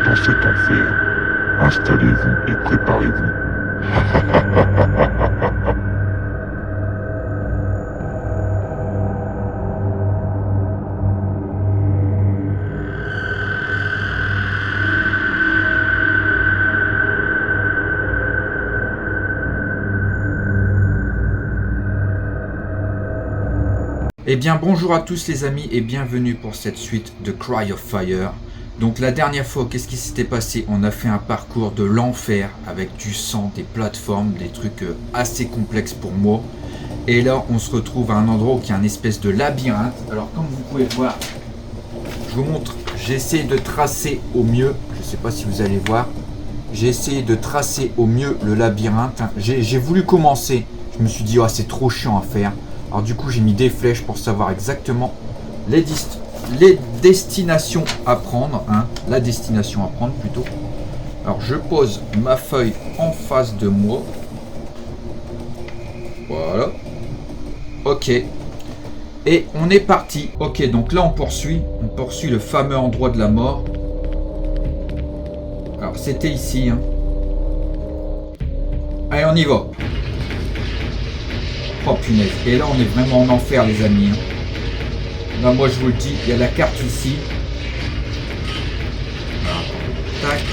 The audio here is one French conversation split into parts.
dans cet enfer. Installez-vous et préparez-vous. Eh bien bonjour à tous les amis et bienvenue pour cette suite de Cry of Fire. Donc la dernière fois, qu'est-ce qui s'était passé? On a fait un parcours de l'enfer avec du sang, des plateformes, des trucs assez complexes pour moi. Et là on se retrouve à un endroit où il y a un espèce de labyrinthe. Alors comme vous pouvez voir, je vous montre, j'ai essayé de tracer au mieux, je ne sais pas si vous allez voir, j'ai essayé de tracer au mieux le labyrinthe. J'ai voulu commencer, je me suis dit oh, c'est trop chiant à faire. Alors du coup j'ai mis des flèches pour savoir exactement les destinations à prendre, hein, la destination à prendre plutôt. Alors je pose ma feuille en face de moi. Voilà. Ok. Et on est parti. Ok, donc là on poursuit le fameux endroit de la mort. Alors c'était ici. Hein. Allez on y va. Oh punaise, et là on est vraiment en enfer les amis. Hein. Là moi je vous le dis, il y a la carte ici. Alors, tac.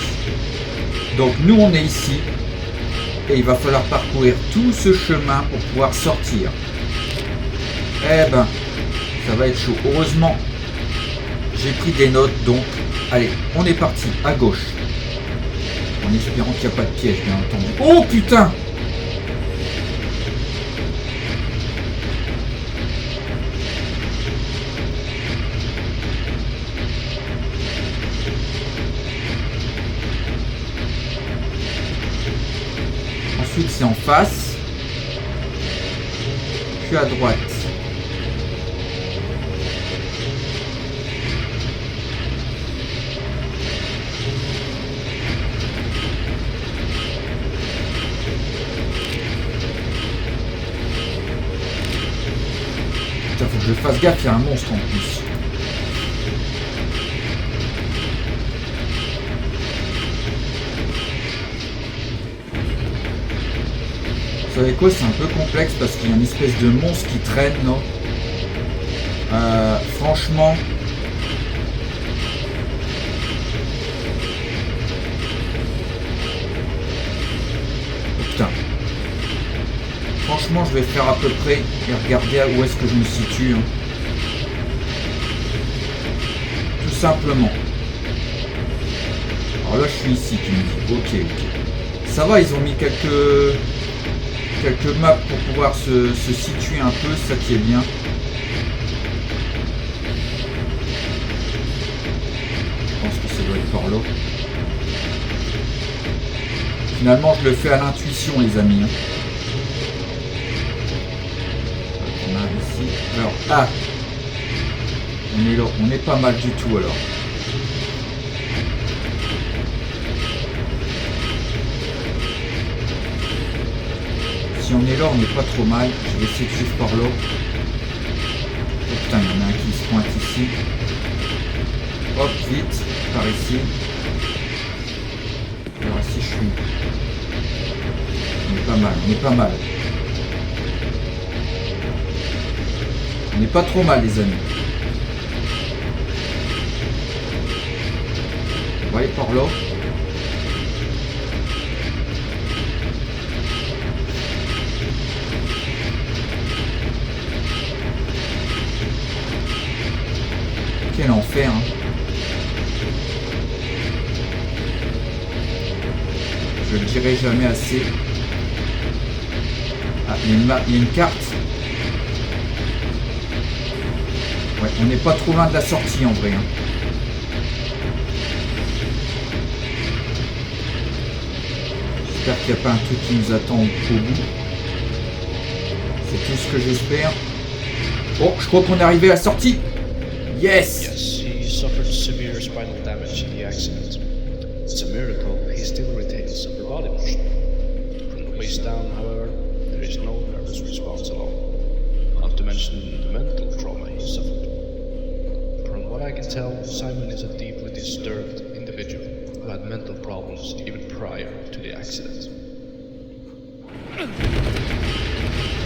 Donc nous on est ici. Et il va falloir parcourir tout ce chemin pour pouvoir sortir. Eh ben, ça va être chaud. Heureusement, j'ai pris des notes donc. Allez, on est parti, à gauche. En espérant qu'il n'y a pas de piège bien entendu. Oh putain! Ensuite c'est en face, puis à droite. Putain, faut que je fasse gaffe, il y a un monstre en plus. Vous savez quoi, c'est un peu complexe parce qu'il y a une espèce de monstre qui traîne, non? Franchement... Oh, putain. Franchement, je vais faire à peu près et regarder où est-ce que je me situe. Hein. Tout simplement. Alors là, je suis ici, tu me dis. Ok, ok. Ça va, ils ont mis quelques maps pour pouvoir se situer un peu, ça qui est bien. Je pense que ça doit être par là. Finalement, je le fais à l'intuition, les amis. Hein. On a ici. Alors, ah, on est là, on est pas mal du tout alors. Si on est là, on n'est pas trop mal. Je vais essayer de suivre par là. Oh putain, il y en a un qui se pointe ici. Hop, vite, par ici. Alors ici, je suis. On est pas mal, on est pas mal. On n'est pas trop mal, les amis. Vous voyez par là. Quel enfer, hein. Je le dirai jamais assez. Ah, il y a une carte. Ouais, on n'est pas trop loin de la sortie en vrai. Hein. J'espère qu'il n'y a pas un truc qui nous attend au bout. C'est tout ce que j'espère. Oh, je crois qu'on est arrivé à la sortie. Yes! Yes, he suffered severe spinal damage in the accident. It's a miracle he still retains upper body motion. From the waist down, however, there is no nervous response at all, not to mention the mental trauma he suffered. From what I can tell, Simon is a deeply disturbed individual. who had mental problems even prior to the accident.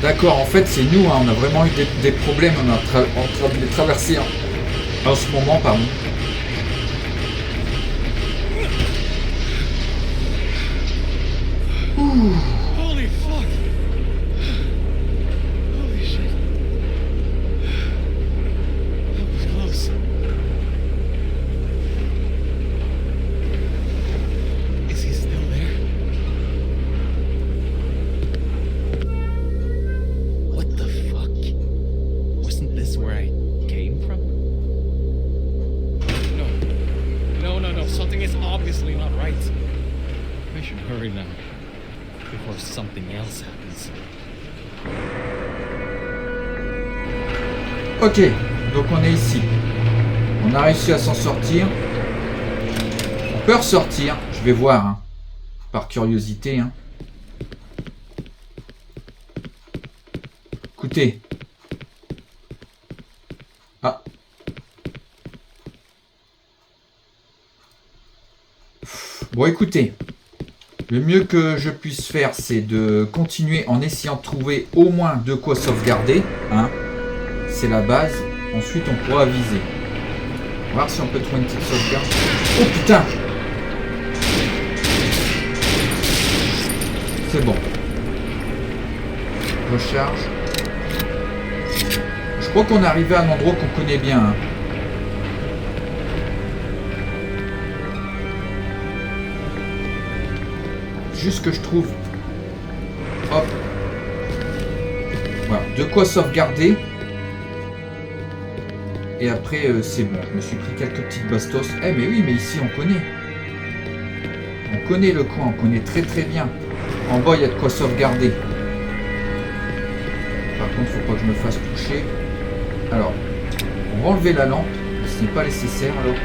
D'accord, en fait c'est nous, hein, on a vraiment eu des problèmes, on est en train de les traverser en ce moment, pardon. Holy fuck! Holy shit. That was close. Is he still there? What the fuck? Wasn't this where I came from? No. Something is obviously not right. I should hurry now. Before something else happens. Ok, donc on est ici. On a réussi à s'en sortir. On peut ressortir, je vais voir, hein, par curiosité. Hein. Écoutez. Ah. Bon, écoutez. Le mieux que je puisse faire, c'est de continuer en essayant de trouver au moins de quoi sauvegarder. Hein. C'est la base. Ensuite, on pourra viser. On va voir si on peut trouver une petite sauvegarde. Oh putain! C'est bon. Recharge. Je crois qu'on est arrivé à un endroit qu'on connaît bien. Hein. Juste que je trouve. Hop. Voilà. De quoi sauvegarder. Et après, c'est bon. Je me suis pris quelques petites bastos. Eh, mais oui, mais ici, on connaît. On connaît le coin. On connaît très très bien. En bas, il y a de quoi sauvegarder. Par contre, il ne faut pas que je me fasse toucher. Alors, on va enlever la lampe. Ce n'est pas nécessaire, alors.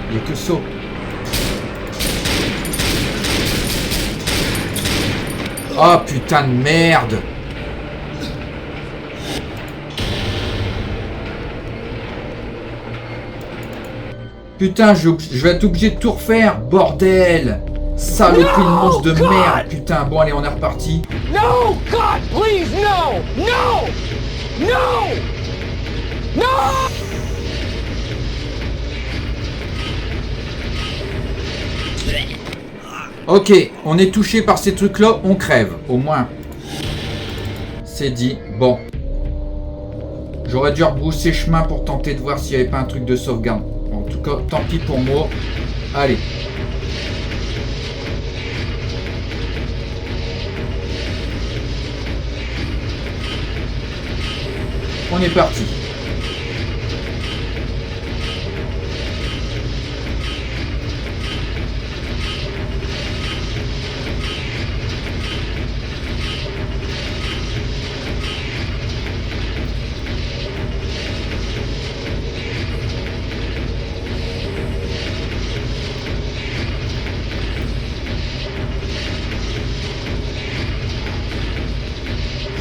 Il n'y a que ça. Oh putain de merde! Putain, je vais être obligé de tout refaire, bordel! Saloperie de monstre de merde, putain. Bon, allez, on est reparti. No! God, please, no! No! No! No! Ok, on est touché par ces trucs-là, on crève, au moins. C'est dit. Bon. J'aurais dû rebrousser chemin pour tenter de voir s'il n'y avait pas un truc de sauvegarde. Bon, en tout cas, tant pis pour moi. Allez. On est parti.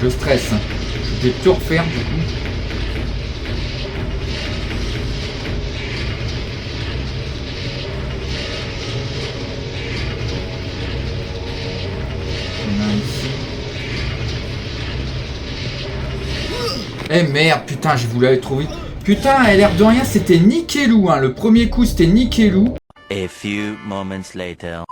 Je stresse. Je vais tout refaire du coup. Eh merde, putain, je voulais aller trop vite. Putain, elle a l'air de rien, c'était nickelou, hein. Le premier coup, c'était nickelou. A few moments later.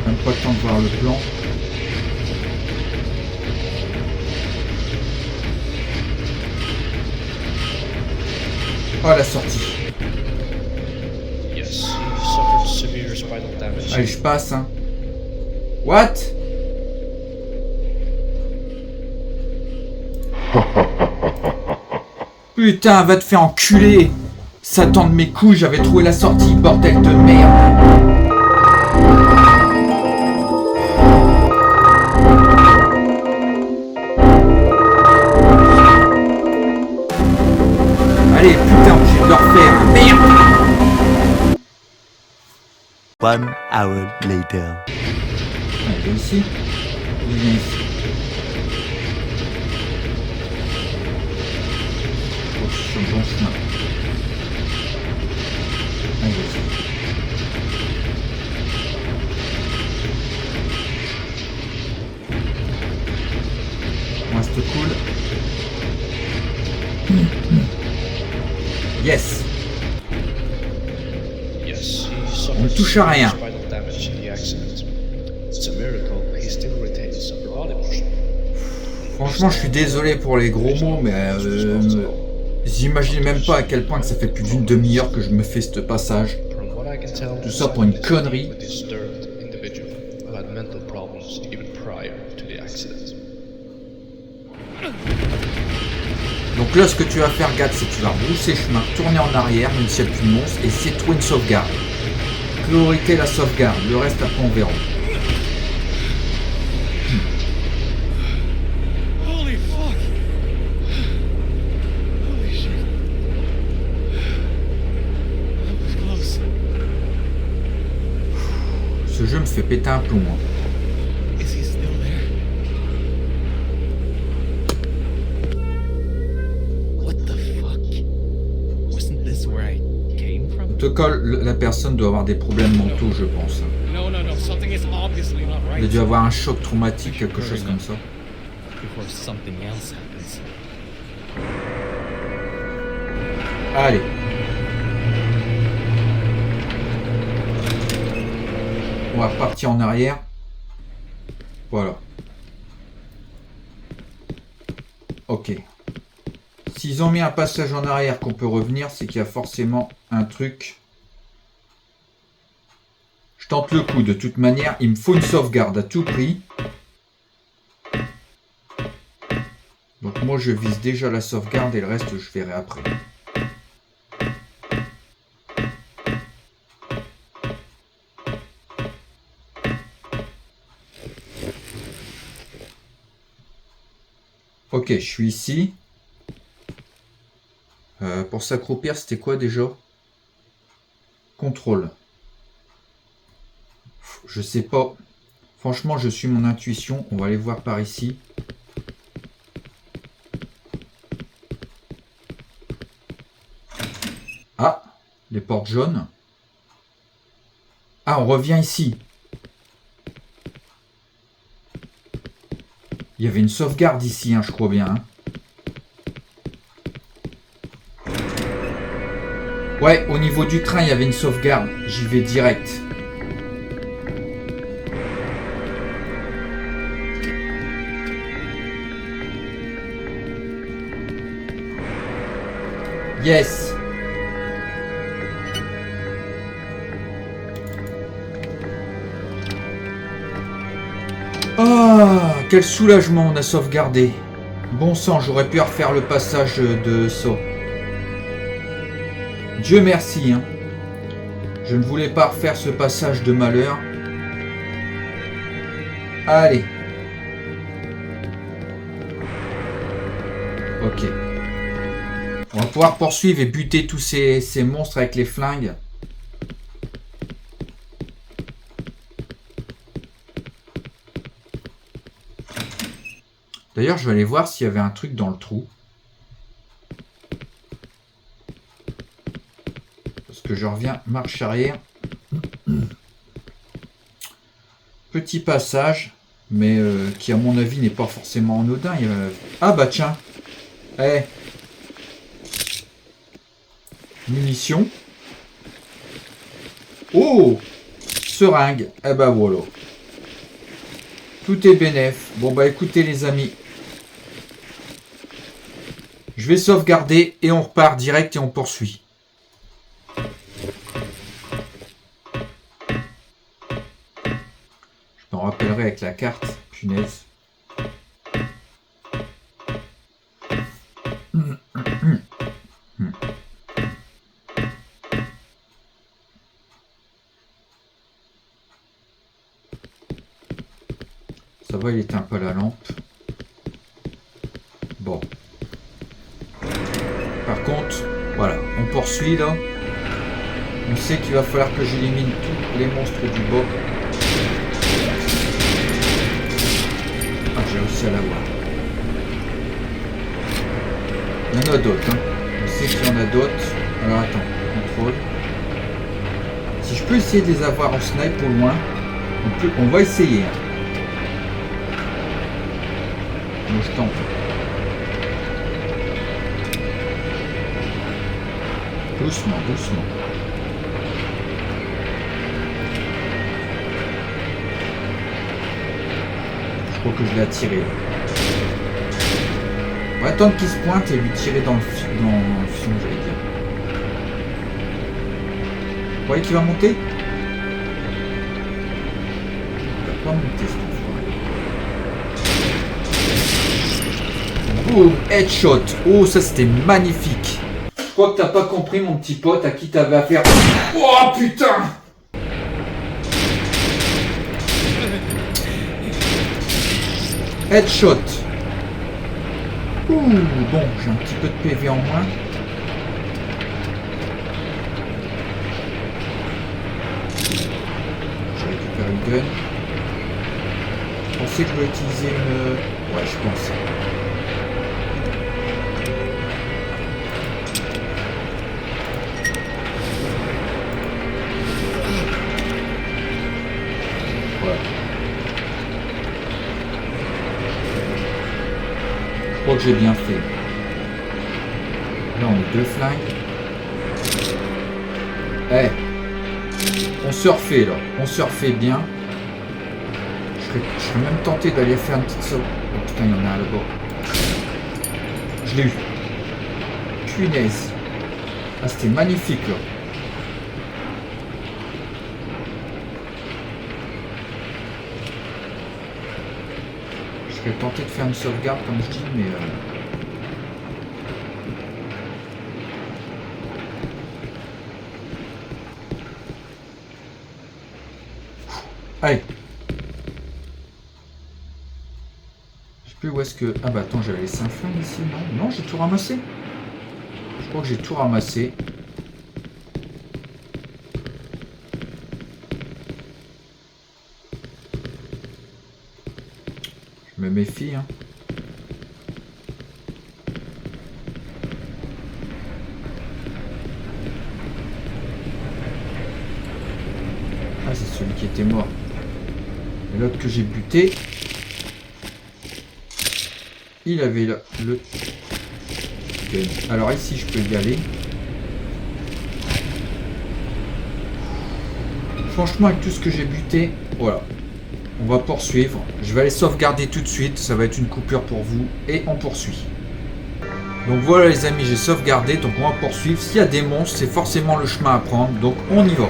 Même pas le temps de voir le plan. Oh, la sortie. Yes, he suffered severe spinal damage. Allez, je passe, hein. What? Putain, va te faire enculer. Satan de mes couilles, j'avais trouvé la sortie, bordel de merde. Merde! 1 hour later. Il vient ici. Il vient ici. Oh, je suis sur le bon chemin. Allez, vas-y. Reste cool. Yes. Yes, he On ne suffers touche à rien. spinal damage in the accident. It's a miracle he still retains upper body motion. Franchement, je suis désolé pour les gros mots, mais j'imagine même pas à quel point que ça fait plus d'une demi-heure que je me fais ce passage. From what I can tell, Tout ça pour une connerie. a disturbed individual who had mental problems even prior to the accident. Donc là, ce que tu vas faire, Gad, c'est que tu vas rebrousser chemin, tourner en arrière, même s'il n'y a plus de monstre, et c'est trouver une sauvegarde. Priorité la sauvegarde, le reste après on verra. Holy fuck! Holy shit. That was close. Ce jeu me fait péter un plomb. Hein. Is he still there? What the fuck? Wasn't this where I came from? Protocole, la personne doit avoir des problèmes mentaux, je pense. No, no, no. Something is obviously not right. Il a dû avoir un choc traumatique, quelque chose comme ça. Before something else happens. Allez. On va partir en arrière. Voilà. Ok. S'ils ont mis un passage en arrière qu'on peut revenir, c'est qu'il y a forcément un truc. Je tente le coup de toute manière. Il me faut une sauvegarde à tout prix. Donc moi je vise déjà la sauvegarde et le reste je verrai après. Ok, je suis ici. Pour s'accroupir, c'était quoi déjà? Contrôle. Je sais pas. Franchement, je suis mon intuition. On va aller voir par ici. Ah, les portes jaunes. Ah, on revient ici. Il y avait une sauvegarde ici, hein, je crois bien. Hein. Ouais, au niveau du train, il y avait une sauvegarde. J'y vais direct. Yes. Ah, quel soulagement, on a sauvegardé. Bon sang, j'aurais pu refaire le passage de saut. Dieu merci. Hein. Je ne voulais pas refaire ce passage de malheur. Allez. Ok. On va pouvoir poursuivre et buter tous ces monstres avec les flingues. D'ailleurs, je vais aller voir s'il y avait un truc dans le trou. Parce que je reviens, marche arrière. Petit passage, mais qui à mon avis n'est pas forcément anodin. Il y a... Ah bah tiens. Eh. Munitions. Oh, seringue. Eh ben voilà. Tout est bénef. Bon bah écoutez les amis. Je vais sauvegarder et on repart direct et on poursuit. Je m'en rappellerai avec la carte. Punaise. Ça va, il éteint pas la lampe. Bon. Par contre, voilà, on poursuit là. On sait qu'il va falloir que j'élimine tous les monstres du bas. Ah, j'ai réussi à l'avoir. Il y en a d'autres, hein. On sait qu'il y en a d'autres. Alors attends, contrôle. Si je peux essayer de les avoir en snipe au loin, on va essayer. Moi je tente. Doucement, doucement. Je crois que je l'ai attiré. On va attendre qu'il se pointe et lui tirer dans le fion, j'allais dire. Vous voyez qu'il va monter? Il va pas monter cette fois. Boum, headshot. Oh, ça c'était magnifique. Je crois que t'as pas compris, mon petit pote, à qui t'avais affaire. Oh putain! Headshot. Ouh, bon, j'ai un petit peu de PV en moins. Je récupère le gun. Je pensais que je dois utiliser une... Ouais, je pense. Je crois que j'ai bien fait. Là on est 2 flingues. Eh, on surfait là, on surfait bien. Je serais même tenté d'aller faire une petite sauce. Oh putain, il y en a un là-bas. Je l'ai eu. Punaise. Ah, c'était magnifique là. Je serais tenté de faire une sauvegarde comme je dis, mais allez. Je sais plus où est-ce que... Ah bah attends, j'avais laissé un flingue ici, non? Non, j'ai tout ramassé. Je crois que j'ai tout ramassé. Je me méfie, hein. Ah, c'est celui qui était mort. Et l'autre que j'ai buté, il avait le gun. Alors ici, je peux y aller. Franchement, avec tout ce que j'ai buté, voilà. On va poursuivre. Je vais aller sauvegarder tout de suite. Ça va être une coupure pour vous. Et on poursuit. Donc voilà les amis, j'ai sauvegardé. Donc on va poursuivre. S'il y a des monstres, c'est forcément le chemin à prendre. Donc on y va.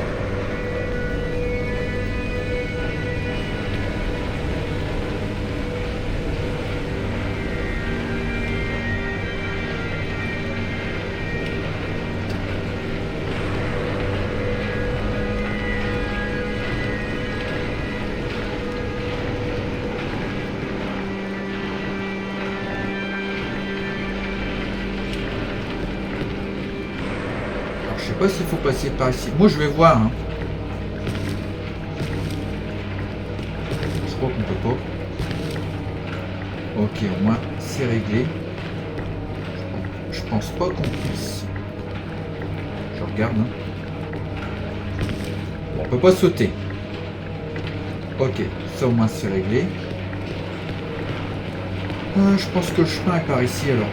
Je sais pas s'il faut passer par ici. Moi je vais voir. Hein. Je crois qu'on peut pas. Ok, au moins c'est réglé. Je pense pas qu'on puisse. Je regarde. Hein. Bon, on peut pas sauter. Ok, ça au moins c'est réglé. Je pense que le chemin est par ici alors.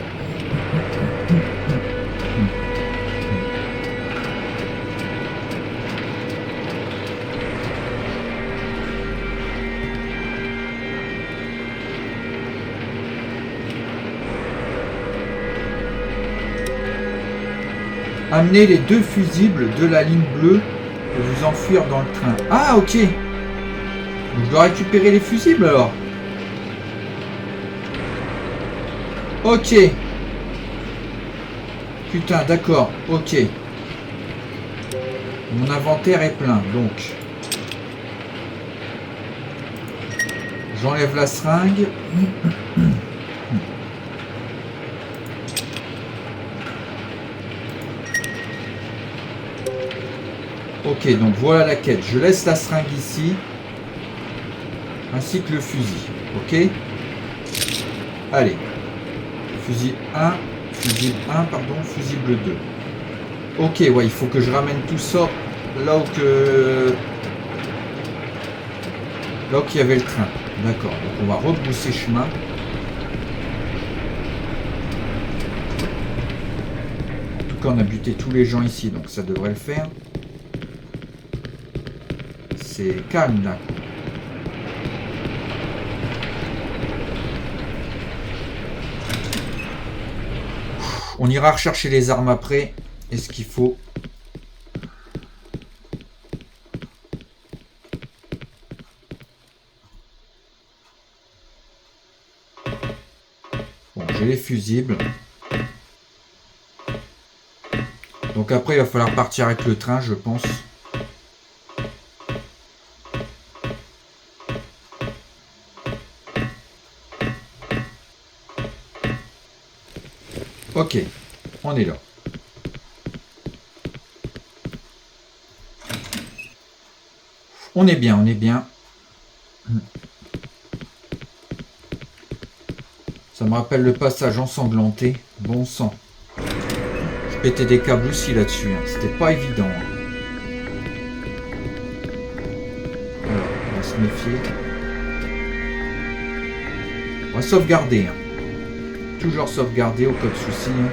Amenez les 2 fusibles de la ligne bleue et vous enfuir dans le train. Ah, ok. Donc, je dois récupérer les fusibles alors. Ok. Putain, d'accord. Ok. Mon inventaire est plein, donc. J'enlève la seringue. Ok, donc voilà la quête. Je laisse la seringue ici. Ainsi que le fusil. Ok. Allez. Fusil 1. Fusible 1, pardon. Fusible 2. Ok, ouais, il faut que je ramène tout ça là où que... Là où il y avait le train. D'accord. Donc on va rebrousser chemin. En tout cas, on a buté tous les gens ici, donc ça devrait le faire. C'est calme là. On ira rechercher les armes après. Et ce qu'il faut. Bon, j'ai les fusibles. Donc après, il va falloir partir avec le train, je pense. Ok, on est là. On est bien, on est bien. Ça me rappelle le passage ensanglanté. Bon sang. Je pétais des câbles aussi là-dessus. Hein. C'était pas évident. Hein. Alors, on va se méfier. On va sauvegarder. Hein. Toujours sauvegarder au cas de souci. Hein.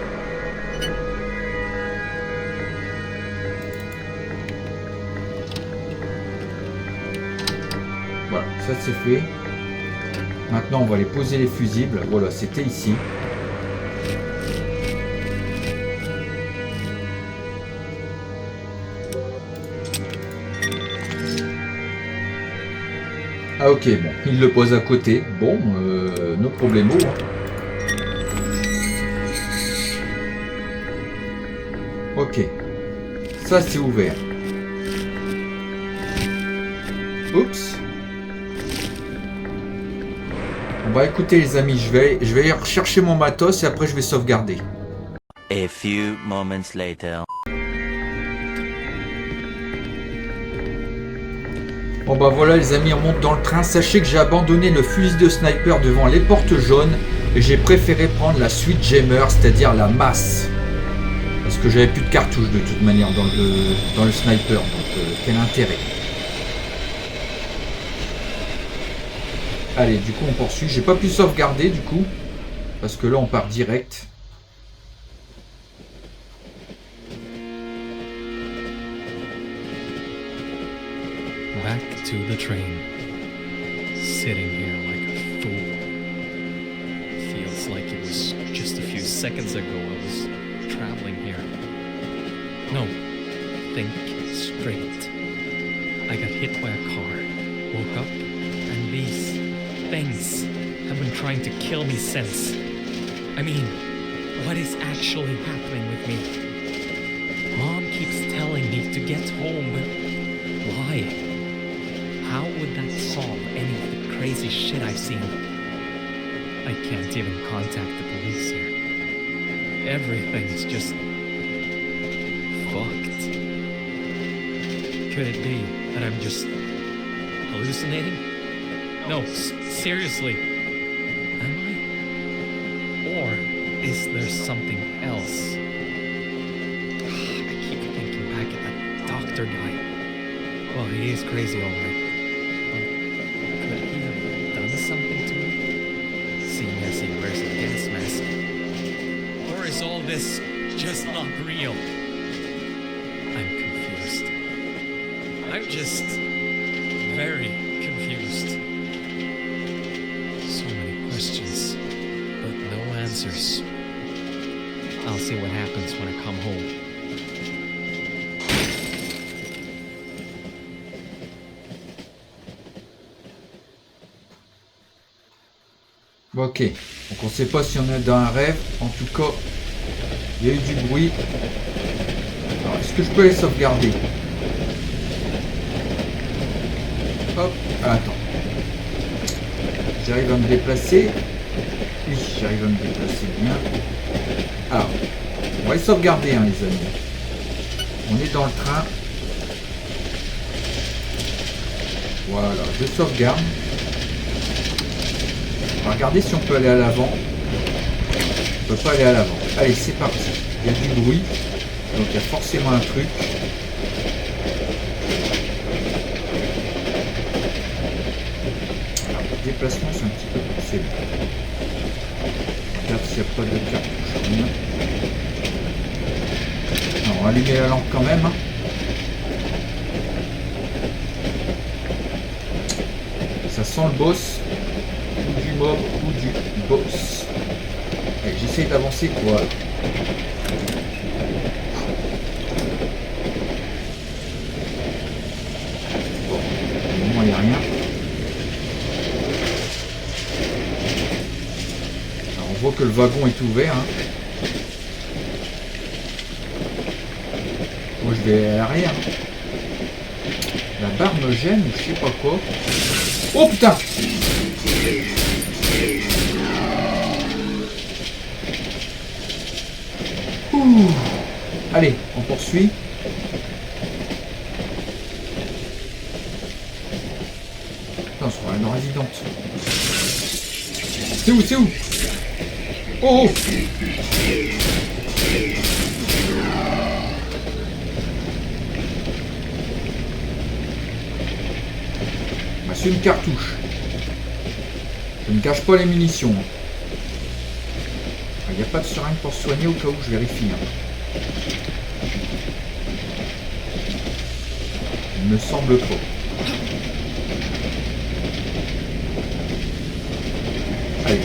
Voilà, ça c'est fait. Maintenant, on va aller poser les fusibles. Voilà, c'était ici. Ah ok, bon, il le pose à côté. Bon, no problemo. Hein. Ok, ça c'est ouvert. Oups. Bon bah écoutez les amis, je vais aller rechercher mon matos et après je vais sauvegarder. A few moments later. Bon bah voilà les amis, on monte dans le train. Sachez que j'ai abandonné le fusil de sniper devant les portes jaunes et j'ai préféré prendre la Sweet Jammer, c'est-à-dire la masse. Parce que j'avais plus de cartouches de toute manière dans le sniper, donc quel intérêt. Allez, du coup on poursuit. J'ai pas pu sauvegarder du coup, parce que là on part direct. Back to the train. Sitting here like a fool. Feels like it was just a few seconds ago I was traveling here. No, think straight. I got hit by a car, woke up, and these things have been trying to kill me since. I mean, what is actually happening with me? Mom keeps telling me to get home, but why? How would that solve any of the crazy shit I've seen? I can't even contact the police here. Everything's just fucked. Could it be that I'm just hallucinating? No, seriously. Am I? Or is there something else? I keep thinking back at that doctor guy. Well, he is crazy, all right. But could he have done something to me? Seeing as he wears a gas mask. Or is all this just not real? I'm confused. I'm just very confused. So many questions, but no answers. I'll see what happens when I come home. Ok, donc on ne sait pas si on est dans un rêve. En tout cas, il y a eu du bruit. Alors, est-ce que je peux les sauvegarder? Hop, ah, attends. J'arrive à me déplacer. Oui, j'arrive à me déplacer bien. Alors, on va les sauvegarder, hein, les amis. On est dans le train. Voilà, je sauvegarde. On va regarder si on peut aller à l'avant. On peut pas aller à l'avant. Allez, c'est parti. Il y a du bruit. Donc il y a forcément un truc. Alors, le déplacement, c'est un petit peu plus sévère. Regarde s'il n'y a pas de cartouche. Non, on va allumer la lampe quand même. Ça sent le boss, ou du mob, ou du boss. Allez, j'essaye d'avancer. Voilà. Bon, au moment, il n'y a rien. Alors, on voit que le wagon est ouvert. Hein. Moi, je vais à l'arrière. La barre me gêne ou je sais pas quoi. Oh putain! Ouh. Allez, on poursuit. Putain, c'est une résidente. C'est où? C'est où? Oh, oh. C'est une cartouche. Je ne cache pas les munitions. Il n'y a pas de seringue pour se soigner au cas où je vérifie. Il me semble pas. Allez.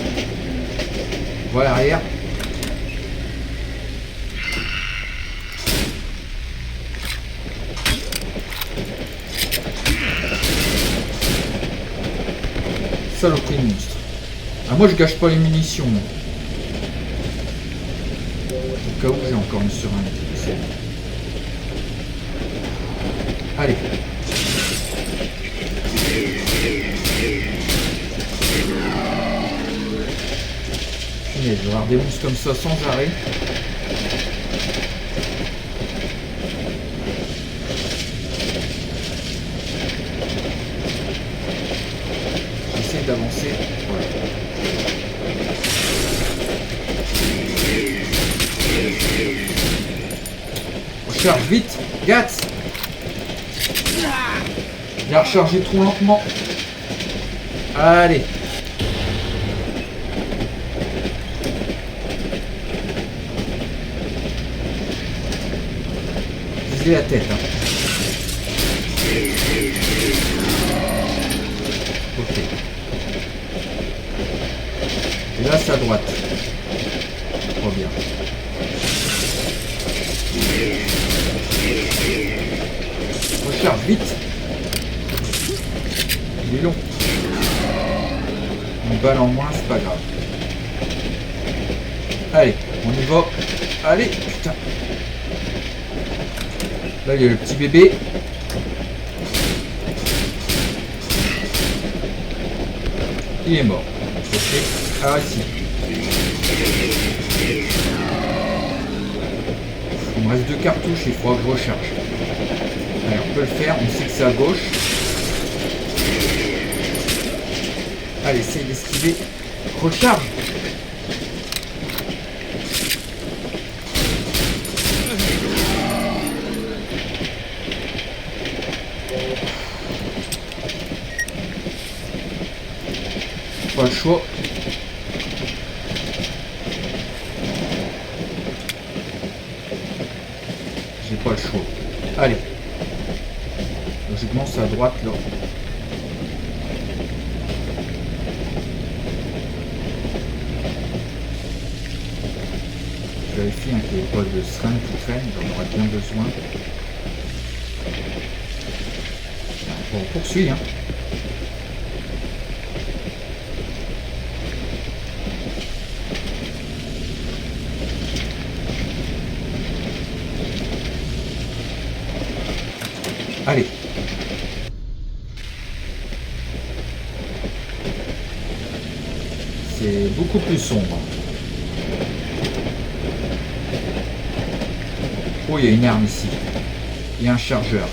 Voilà l'arrière. Saloperie de monstre. Ah, moi je gâche pas les munitions. Au cas où j'ai encore une seringue. Allez. Punaise, je vais avoir des monstres comme ça sans arrêt. D'avancer. Voilà. Recharge vite, Gats. Il a rechargé trop lentement. Allez. Visez la tête. Hein. Ok. Et là, c'est à droite. Trop bien. Recharge vite. Il est long. Une balle en moins, c'est pas grave. Allez, on y va. Allez, putain. Là, il y a le petit bébé. Il est mort. Ok. Ah si. Il me reste 2 cartouches, il faudra que je recharge. Allez, on peut le faire, on sait que c'est à gauche. Allez, essaye d'esquiver. Recharge. Pas le choix. J'ai pas le choix. Allez. Logiquement, c'est à droite là. Je vérifie qu'il n'y ait pas de seringue qui traîne. J'en aurais bien besoin. Bon, on poursuit. Hein. Allez. C'est beaucoup plus sombre. Oh, il y a une arme ici. Il y a un chargeur.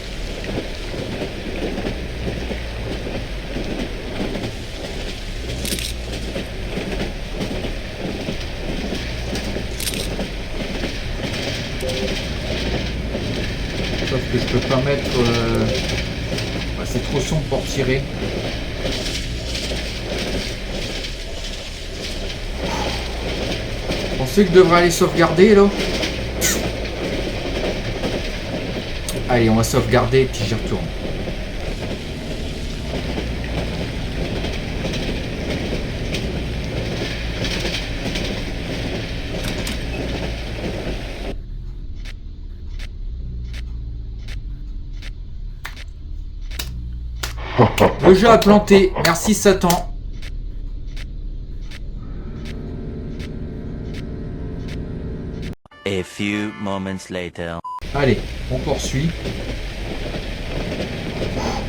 que je peux pas mettre... bah, c'est trop sombre pour tirer. Vous pensez que je devrais aller sauvegarder là? Allez, on va sauvegarder et puis j'y retourne. Le jeu a planté. Merci Satan. A few moments later. Allez, on poursuit.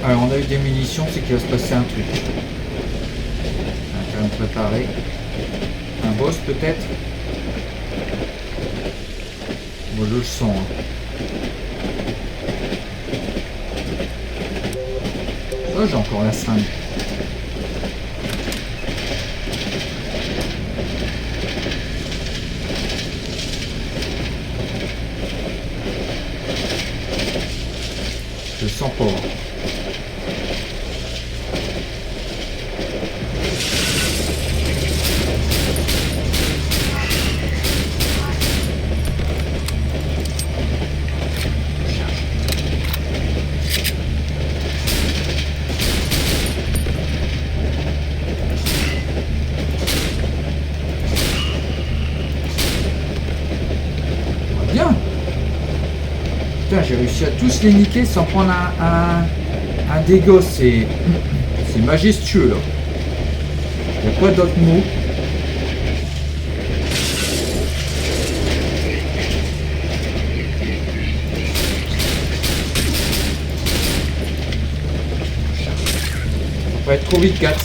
Alors, on a eu des munitions, c'est qu'il va se passer un truc. On va me préparer. Un boss peut-être. Bon, je le sens. Hein. Oh, j'ai encore la seringue. Je le sens pas. Bien. Putain, j'ai réussi à tous les niquer sans prendre un dégât. C'est majestueux là. Il n'y a pas d'autre mot. Ça va être trop vite, 4.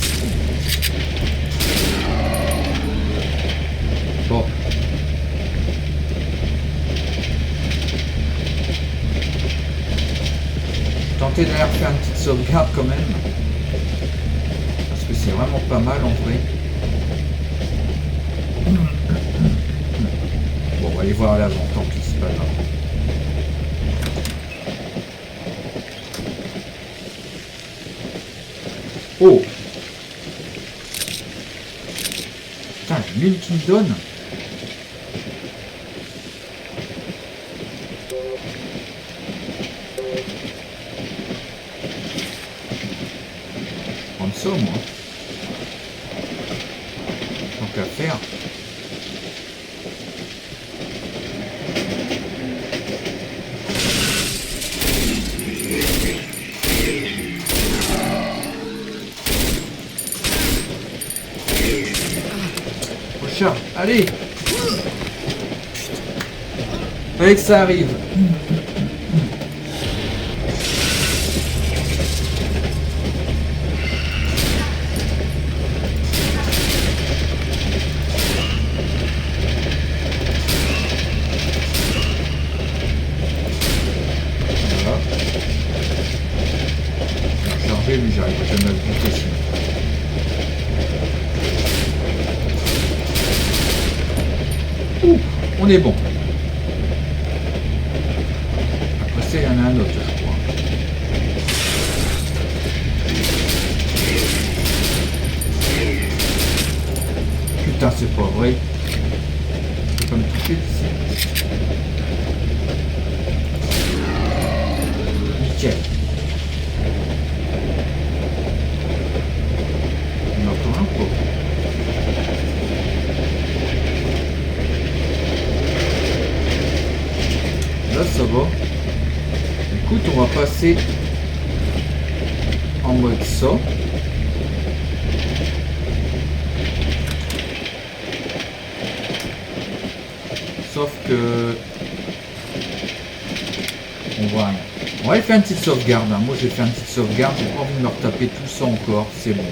Bon. Tenter d'aller refaire une petite sauvegarde quand même. Parce que c'est vraiment pas mal en vrai. Bon, on va aller voir à l'avant, tant pis, c'est pas grave. Oh! Putain, les mille qui me donnent! Ça, moi. Tant qu'à faire. Oh chat, allez. Fallait que ça arrive. Lui, j'arrive jamais à le buter sinon. Ouh, on est bon. Après ça, il y en a un autre, je crois. Putain, c'est pas vrai. Je peux pas me toucher d'ici. Nickel. Là ça va. Écoute, on va passer en mode ça. Sauf que on voit rien. On va aller faire une petite sauvegarde. Hein. Moi j'ai fait une petite sauvegarde, j'ai pas envie de me retaper tout ça encore, c'est bon.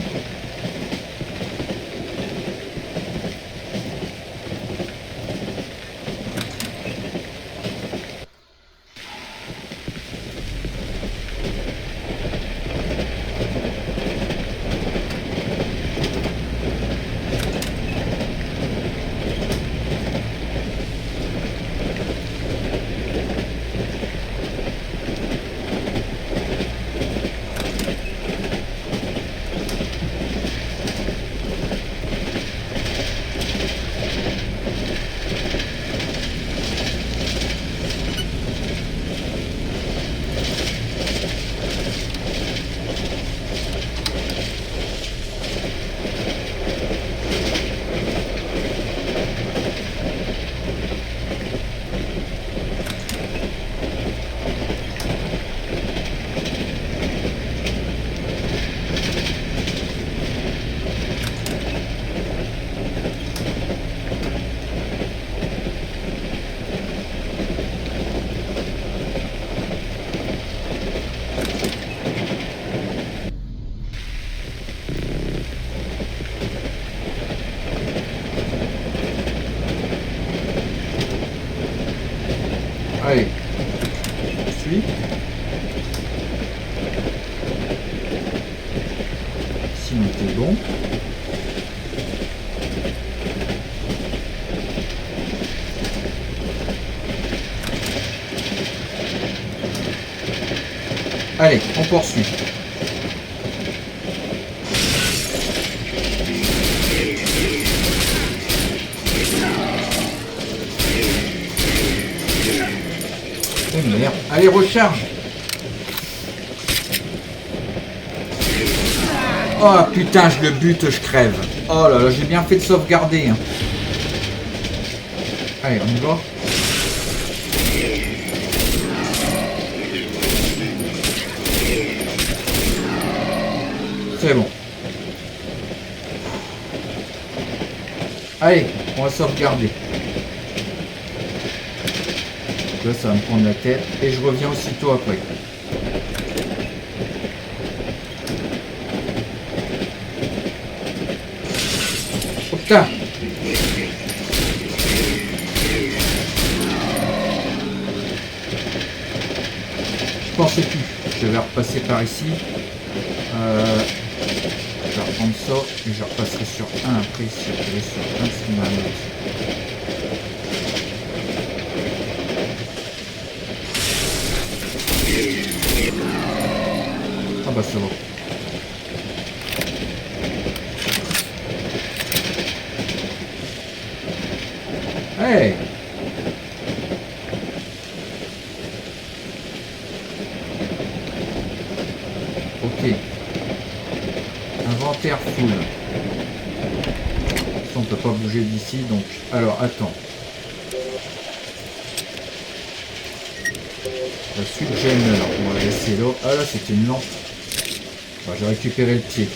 C'est bon. Allez, on poursuit. Oh merde. Allez, recharge. Oh putain, je le bute, je crève. Oh là là, j'ai bien fait de sauvegarder. Hein. Allez, on y va. C'est bon. Allez, on va sauvegarder. Là, ça va me prendre la tête. Et je reviens aussitôt après. Oh putain! Je pensais plus. Je vais repasser par ici. Je vais reprendre ça et je repasserai sur 1 après si je vais sur 1 c'est mal. Ah bah ça va. Hey! Ok. Inventaire full. On ne peut pas bouger d'ici, donc... Alors, attends. La suite gêne, alors on va la laisser là. Ah là, c'était une lampe. Bon, j'ai récupéré le pied.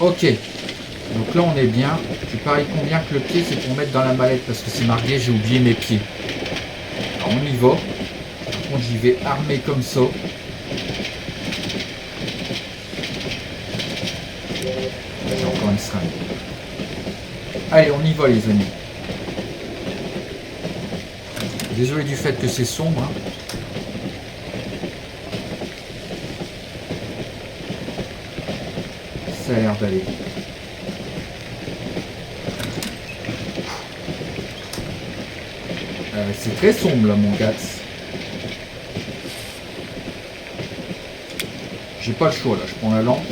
Ok. Donc là, on est bien. Tu paries combien que le pied, c'est pour mettre dans la mallette, parce que c'est marqué, j'ai oublié mes pieds. Alors, on y va. Par contre, j'y vais armé comme ça. J'ai encore une seringue. Allez, on y va les amis. Désolé du fait que c'est sombre. Hein. Ça a l'air d'aller. C'est très sombre là mon gars. J'ai pas le choix là, je prends la lampe.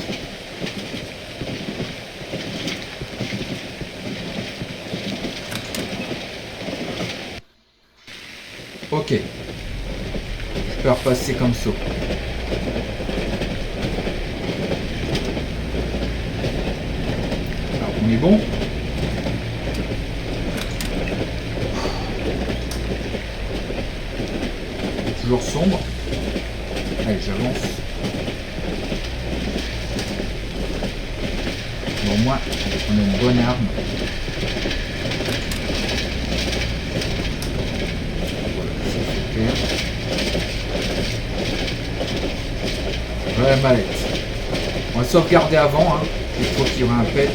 Ok. Je peux repasser comme ça. Alors, on est bon. Toujours sombre. Allez, j'avance. Bon, au moins, on a une bonne arme. Voilà la mallette. On va sauvegarder avant, hein. Il faut qu'il y ait un pet.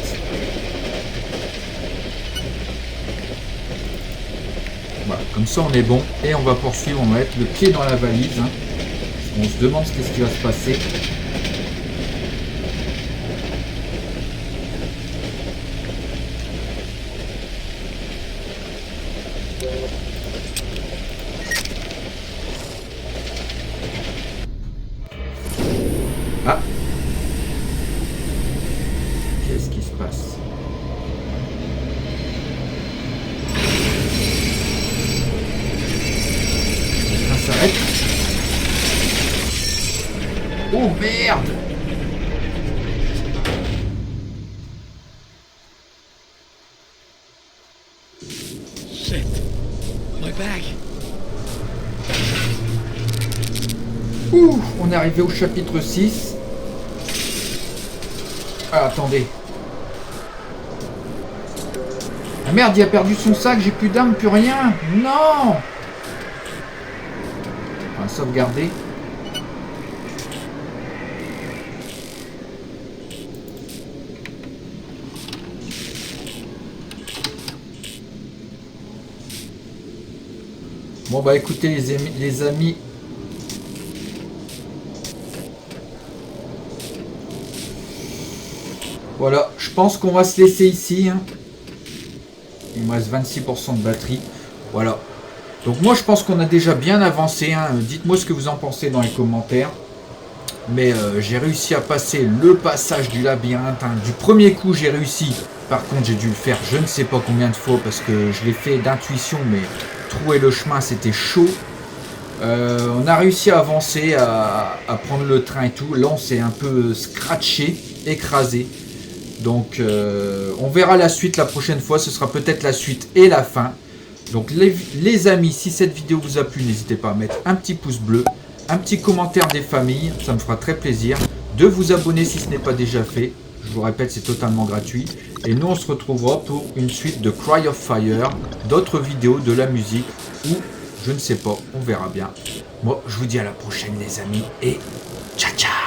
Voilà, comme ça on est bon. Et on va poursuivre, on va mettre le pied dans la valise. Hein. On se demande ce qui va se passer. Ah! Qu'est-ce qui se passe? Le train s'arrête. Oh merde! Shit. My back. Ouh, on est arrivé au chapitre 6. Ah, attendez. Ah merde, il a perdu son sac, j'ai plus d'armes, plus rien. Non! On va sauvegarder. Bon bah écoutez les amis. Voilà, je pense qu'on va se laisser ici. Hein. Il me reste 26% de batterie. Voilà. Donc moi je pense qu'on a déjà bien avancé. Hein. Dites-moi ce que vous en pensez dans les commentaires. Mais j'ai réussi à passer le passage du labyrinthe. Hein. Du premier coup j'ai réussi. Par contre j'ai dû le faire je ne sais pas combien de fois. Parce que je l'ai fait d'intuition. Mais trouver le chemin c'était chaud. On a réussi à avancer, à prendre le train et tout. Là on s'est un peu scratché, écrasé. Donc on verra la suite la prochaine fois. Ce sera peut-être la suite et la fin. Donc les amis, si cette vidéo vous a plu, n'hésitez pas à mettre un petit pouce bleu, un petit commentaire des familles, ça me fera très plaisir. De vous abonner si ce n'est pas déjà fait. Je vous répète, c'est totalement gratuit. Et nous, on se retrouvera pour une suite de Cry of Fire, d'autres vidéos, de la musique, ou je ne sais pas, on verra bien. Moi, je vous dis à la prochaine les amis, et ciao ciao.